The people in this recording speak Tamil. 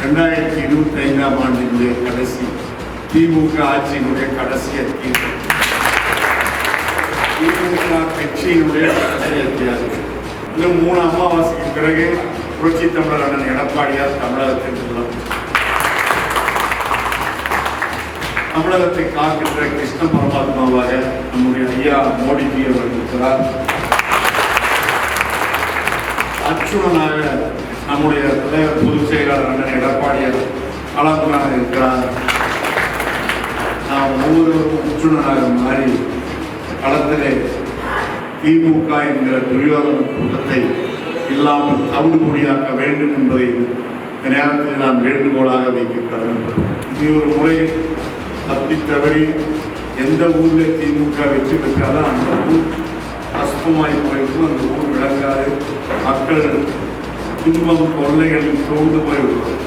2025ஆம் ஆண்டினுடைய கடைசி திமுக ஆட்சியினுடைய கடைசி அறிக்கை, திமுக கட்சியினுடைய கடைசி அத்தியாயம். இன்னும் 3 அமாவாசைக்கு பிறகு புரட்சி தமிழர் அண்ணன் எடப்பாடியார் தமிழகத்திற்கு தமிழகத்தை காக்கின்ற கிருஷ்ண பரமாத்மாவாக நம்முடைய ஐயா மோடிஜி அவர்கள் இருக்கிறார். அச்சுணனாக நம்முடைய தலைவர் பொதுச் செயலாளர் அண்ணன் எடப்பாடியார் களம்புறாக இருக்கிறார். நாம் ஒவ்வொருவரும் அச்சுணனாக மாறி களத்திலே திமுக என்கிற துரியோதன கூட்டத்தை இல்லாமல் தவிடுபொடியாக்க வேண்டும் என்பதை இந்த நேரத்தில் நான் வேண்டுகோளாக வைக்கிறேன். இது ஒரு முறை தப்பித்தவரை எந்த ஊரில் திமுக வெற்றி பெற்றாலும் அந்த ஊர் அஸ்பமாய் போயிருக்கும், அந்த ஊர் விளங்காது, மக்கள் துன்பம் தொல்லைகளில் சோர்ந்து போய்விடுவார்.